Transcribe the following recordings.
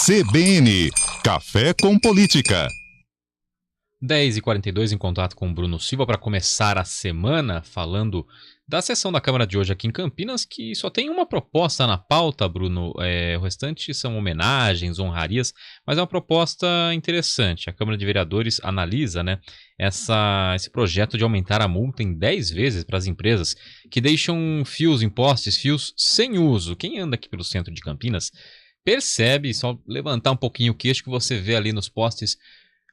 CBN, Café com Política. 10h42 em contato com o Bruno Silva para começar a semana falando da sessão da Câmara de hoje aqui em Campinas, que só tem uma proposta na pauta, Bruno. O restante são homenagens, honrarias, mas é uma proposta interessante. A Câmara de Vereadores analisa, esse projeto de aumentar a multa em 10 vezes para as empresas que deixam fios em postes, fios sem uso. Quem anda aqui pelo centro de Campinas percebe, só levantar um pouquinho o queixo, que você vê ali nos postes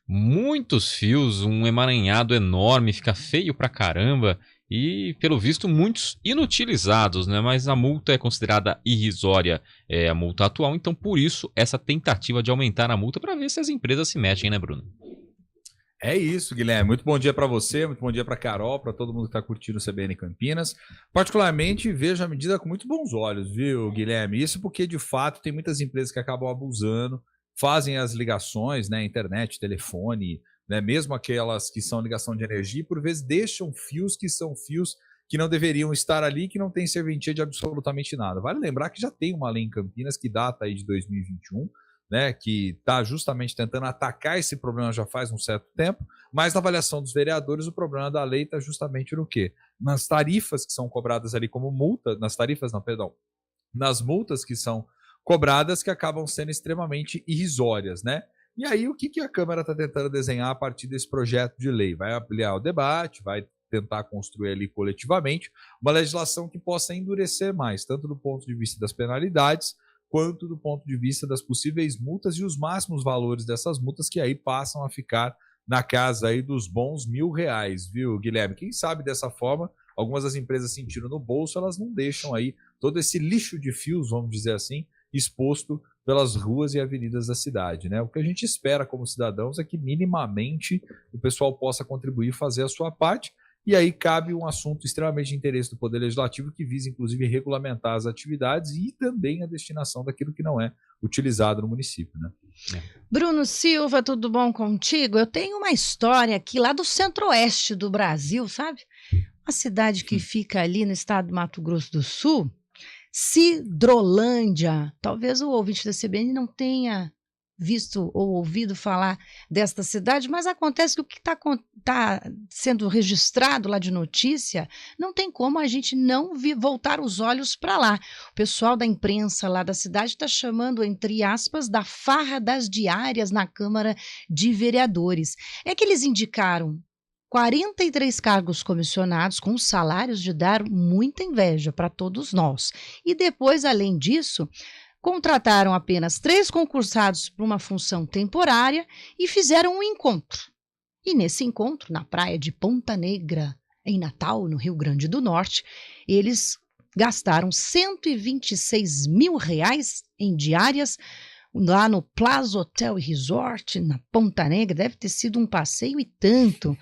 muitos fios, um emaranhado enorme, fica feio pra caramba e, pelo visto, muitos inutilizados, Mas a multa é considerada irrisória, a multa atual, então por isso essa tentativa de aumentar a multa para ver se as empresas se mexem, Bruno? É isso, Guilherme. Muito bom dia para você, muito bom dia para Carol, para todo mundo que está curtindo o CBN Campinas. Particularmente, vejo a medida com muito bons olhos, viu, Guilherme? Isso porque, de fato, tem muitas empresas que acabam abusando, fazem as ligações, internet, telefone, mesmo aquelas que são ligação de energia, e por vezes deixam fios que são fios que não deveriam estar ali, que não tem serventia de absolutamente nada. Vale lembrar que já tem uma lei em Campinas que data aí de 2021, que está justamente tentando atacar esse problema já faz um certo tempo, mas na avaliação dos vereadores o problema da lei está justamente no quê? Nas tarifas que são cobradas ali como multa, nas multas que são cobradas, que acabam sendo extremamente irrisórias, E aí o que a Câmara está tentando desenhar a partir desse projeto de lei? Vai ampliar o debate, vai tentar construir ali coletivamente uma legislação que possa endurecer mais, tanto do ponto de vista das penalidades, quanto do ponto de vista das possíveis multas e os máximos valores dessas multas, que aí passam a ficar na casa aí dos bons R$1.000, viu, Guilherme? Quem sabe dessa forma, algumas das empresas sentindo no bolso, elas não deixam aí todo esse lixo de fios, vamos dizer assim, exposto pelas ruas e avenidas da cidade, O que a gente espera como cidadãos é que minimamente o pessoal possa contribuir e fazer a sua parte. E aí cabe um assunto extremamente de interesse do Poder Legislativo, que visa, inclusive, regulamentar as atividades e também a destinação daquilo que não é utilizado no município, Bruno Silva, tudo bom contigo? Eu tenho uma história aqui lá do centro-oeste do Brasil, sabe? Uma cidade que fica ali no estado do Mato Grosso do Sul, Sidrolândia. Talvez o ouvinte da CBN não tenha visto ou ouvido falar desta cidade, mas acontece que o que está sendo registrado lá de notícia, não tem como a gente não voltar os olhos para lá. O pessoal da imprensa lá da cidade está chamando, entre aspas, da farra das diárias na Câmara de Vereadores. É que eles indicaram 43 cargos comissionados com salários de dar muita inveja para todos nós. E depois, além disso, contrataram apenas 3 concursados para uma função temporária e fizeram um encontro. E nesse encontro, na praia de Ponta Negra, em Natal, no Rio Grande do Norte, eles gastaram R$126 mil em diárias lá no Plaza Hotel e Resort, na Ponta Negra. Deve ter sido um passeio e tanto.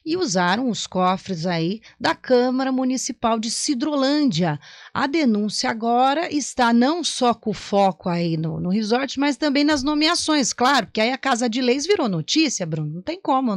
E usaram os cofres aí da Câmara Municipal de Sidrolândia. A denúncia agora está não só com foco aí no resort, mas também nas nomeações, claro, porque aí a Casa de Leis virou notícia, Bruno, não tem como,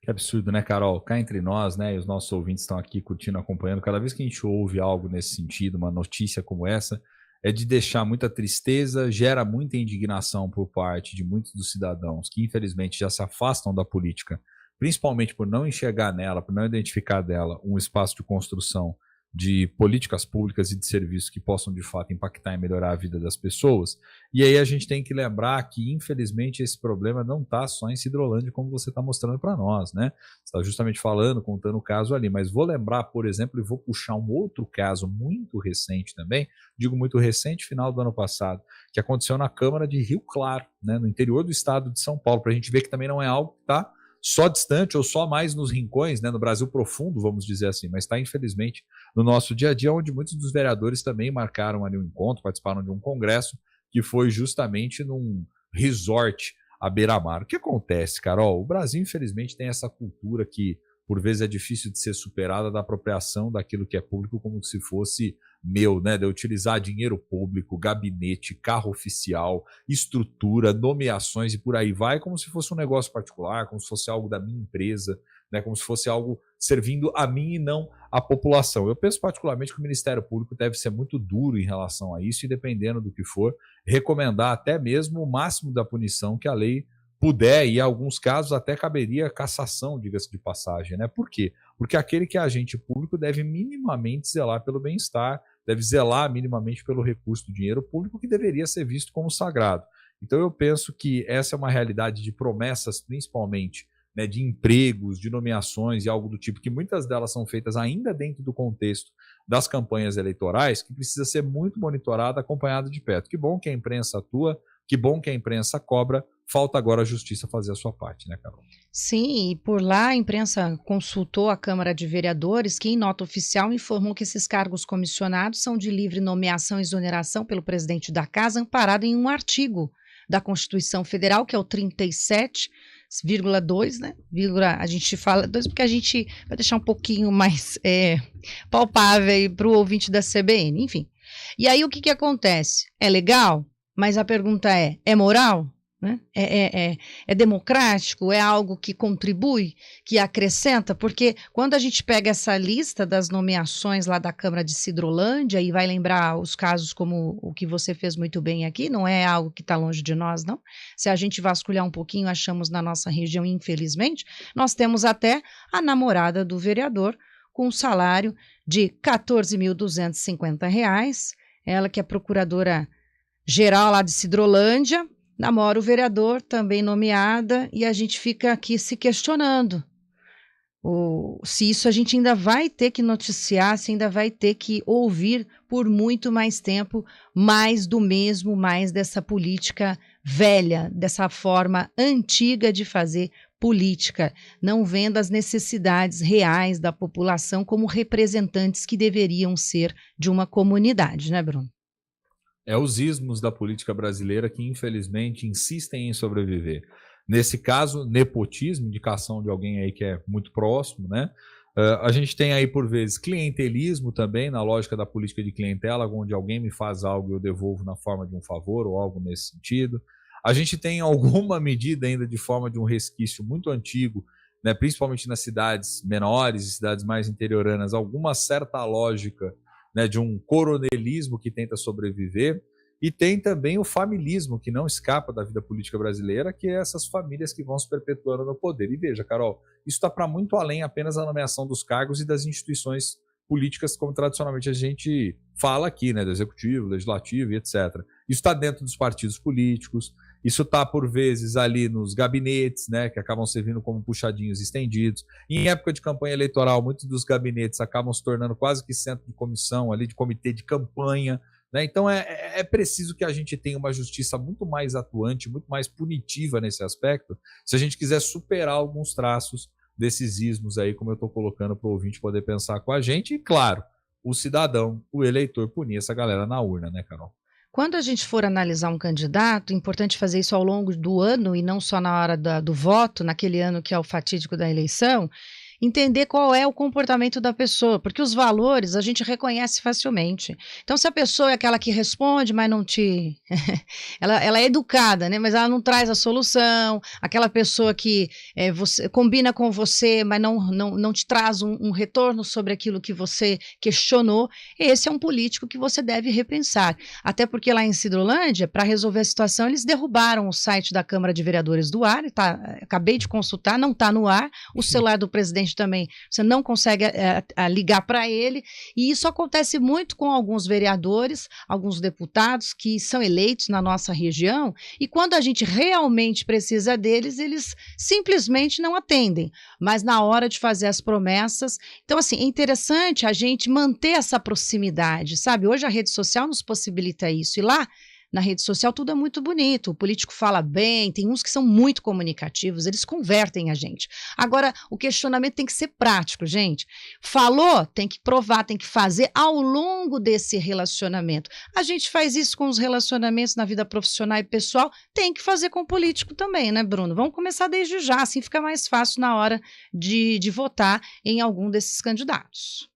Que absurdo, Carol? Cá entre nós, e os nossos ouvintes estão aqui curtindo, acompanhando, cada vez que a gente ouve algo nesse sentido, uma notícia como essa, é de deixar muita tristeza, gera muita indignação por parte de muitos dos cidadãos que, infelizmente, já se afastam da política, principalmente por não enxergar nela, por não identificar dela um espaço de construção de políticas públicas e de serviços que possam, de fato, impactar e melhorar a vida das pessoas. E aí a gente tem que lembrar que, infelizmente, esse problema não está só em Sidrolândia, como você está mostrando para nós, Você está justamente contando o caso ali, mas vou lembrar, por exemplo, e vou puxar um outro caso muito recente também, digo muito recente, final do ano passado, que aconteceu na Câmara de Rio Claro, no interior do estado de São Paulo, para a gente ver que também não é algo que está só distante ou só mais nos rincões, no Brasil profundo, vamos dizer assim, mas está, infelizmente, no nosso dia a dia, onde muitos dos vereadores também marcaram ali um encontro, participaram de um congresso, que foi justamente num resort à beira-mar. O que acontece, Carol? O Brasil, infelizmente, tem essa cultura que, por vezes, é difícil de ser superada, da apropriação daquilo que é público como se fosse meu, de utilizar dinheiro público, gabinete, carro oficial, estrutura, nomeações e por aí vai, como se fosse um negócio particular, como se fosse algo da minha empresa, como se fosse algo servindo a mim e não a população. Eu penso particularmente que o Ministério Público deve ser muito duro em relação a isso e, dependendo do que for, recomendar até mesmo o máximo da punição que a lei puder, e em alguns casos até caberia cassação, diga-se de passagem, né? Por quê? Porque aquele que é agente público deve minimamente zelar pelo bem-estar, deve zelar minimamente pelo recurso do dinheiro público, que deveria ser visto como sagrado. Então eu penso que essa é uma realidade de promessas, principalmente, né, de empregos, de nomeações e algo do tipo, que muitas delas são feitas ainda dentro do contexto das campanhas eleitorais, que precisa ser muito monitorada, acompanhada de perto. Que bom que a imprensa atua, que bom que a imprensa cobra, falta agora a justiça fazer a sua parte, né, Carol? Sim, e por lá a imprensa consultou a Câmara de Vereadores, que em nota oficial informou que esses cargos comissionados são de livre nomeação e exoneração pelo presidente da Casa, amparado em um artigo da Constituição Federal, que é o 37,2, né? A gente fala 2 porque a gente vai deixar um pouquinho mais palpável para o ouvinte da CBN, enfim. E aí o que acontece? É legal? Mas a pergunta é moral? Né? É democrático? É algo que contribui, que acrescenta? Porque quando a gente pega essa lista das nomeações lá da Câmara de Sidrolândia e vai lembrar os casos como o que você fez muito bem aqui, não é algo que está longe de nós, não. Se a gente vasculhar um pouquinho, achamos na nossa região, infelizmente, nós temos até a namorada do vereador com um salário de R$ 14.250, ela que é procuradora geral lá de Sidrolândia, namora o vereador, também nomeada, e a gente fica aqui se questionando se isso a gente ainda vai ter que noticiar, se ainda vai ter que ouvir por muito mais tempo, mais do mesmo, mais dessa política velha, dessa forma antiga de fazer política, não vendo as necessidades reais da população como representantes que deveriam ser de uma comunidade, né, Bruno? É os ismos da política brasileira que, infelizmente, insistem em sobreviver. Nesse caso, nepotismo, indicação de alguém aí que é muito próximo, né? A gente tem aí, por vezes, clientelismo também, na lógica da política de clientela, onde alguém me faz algo e eu devolvo na forma de um favor ou algo nesse sentido. A gente tem alguma medida ainda de forma de um resquício muito antigo, né? Principalmente nas cidades menores e cidades mais interioranas, alguma certa lógica, né, de um coronelismo que tenta sobreviver, e tem também o familismo, que não escapa da vida política brasileira, que é essas famílias que vão se perpetuando no poder. E veja, Carol, isso está para muito além apenas da nomeação dos cargos e das instituições políticas, como tradicionalmente a gente fala aqui, né, do executivo, legislativo e etc. Isso está dentro dos partidos políticos, isso está, por vezes, ali nos gabinetes, né, que acabam servindo como puxadinhos estendidos. Em época de campanha eleitoral, muitos dos gabinetes acabam se tornando quase que centro de comissão, ali, de comitê de campanha, né? Então é preciso que a gente tenha uma justiça muito mais atuante, muito mais punitiva nesse aspecto, se a gente quiser superar alguns traços desses ismos aí, como eu estou colocando para o ouvinte poder pensar com a gente, e claro, o cidadão, o eleitor, punir essa galera na urna, né, Carol? Quando a gente for analisar um candidato, é importante fazer isso ao longo do ano e não só na hora do voto, naquele ano que é o fatídico da eleição, entender qual é o comportamento da pessoa, porque os valores a gente reconhece facilmente. Então, se a pessoa é aquela que responde, mas não te... ela é educada, né? Mas ela não traz a solução, aquela pessoa que você combina com você, mas não te traz um retorno sobre aquilo que você questionou, esse é um político que você deve repensar. Até porque lá em Sidrolândia, para resolver a situação, eles derrubaram o site da Câmara de Vereadores do ar, acabei de consultar, não está no ar, o celular do presidente também, você não consegue ligar para ele, e isso acontece muito com alguns vereadores, alguns deputados que são eleitos na nossa região, e quando a gente realmente precisa deles, eles simplesmente não atendem, mas na hora de fazer as promessas, então assim, é interessante a gente manter essa proximidade, sabe? Hoje a rede social nos possibilita isso, e lá na rede social tudo é muito bonito, o político fala bem, tem uns que são muito comunicativos, eles convertem a gente. Agora, o questionamento tem que ser prático, gente. Falou, tem que provar, tem que fazer ao longo desse relacionamento. A gente faz isso com os relacionamentos na vida profissional e pessoal, tem que fazer com o político também, né, Bruno? Vamos começar desde já, assim fica mais fácil na hora de votar em algum desses candidatos.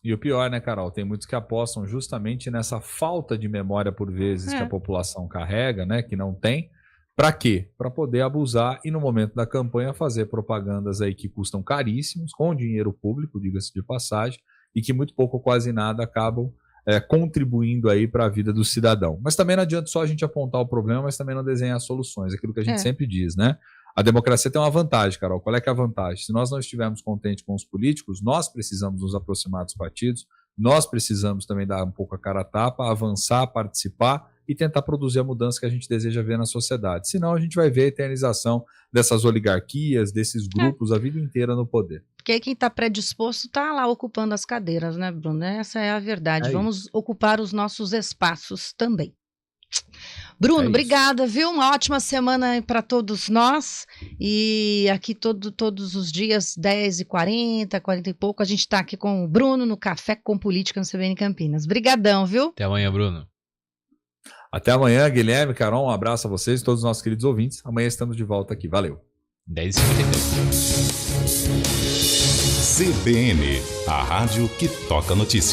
E o pior, né, Carol? Tem muitos que apostam justamente nessa falta de memória, por vezes, que a população carrega, né, que não tem, Para quê? Para poder abusar e no momento da campanha fazer propagandas aí que custam caríssimos, com dinheiro público, diga-se de passagem, e que muito pouco ou quase nada acabam contribuindo aí para a vida do cidadão. Mas também não adianta só a gente apontar o problema, mas também não desenhar soluções, aquilo que a gente sempre diz, né? A democracia tem uma vantagem, Carol. Qual é que é a vantagem? Se nós não estivermos contentes com os políticos, nós precisamos nos aproximar dos partidos, nós precisamos também dar um pouco a cara a tapa, avançar, participar e tentar produzir a mudança que a gente deseja ver na sociedade. Senão a gente vai ver a eternização dessas oligarquias, desses grupos a vida inteira no poder. Porque aí quem está predisposto está lá ocupando as cadeiras, né, Bruno? Essa é a verdade. Vamos ocupar os nossos espaços também. Bruno, obrigada, viu? Uma ótima semana para todos nós. E aqui todos os dias, 10h40, 40 e pouco, a gente está aqui com o Bruno no Café com Política no CBN Campinas. Brigadão, viu? Até amanhã, Bruno. Até amanhã, Guilherme, Carol, um abraço a vocês e todos os nossos queridos ouvintes. Amanhã estamos de volta aqui. Valeu. 10h53. CBN, a rádio que toca notícia.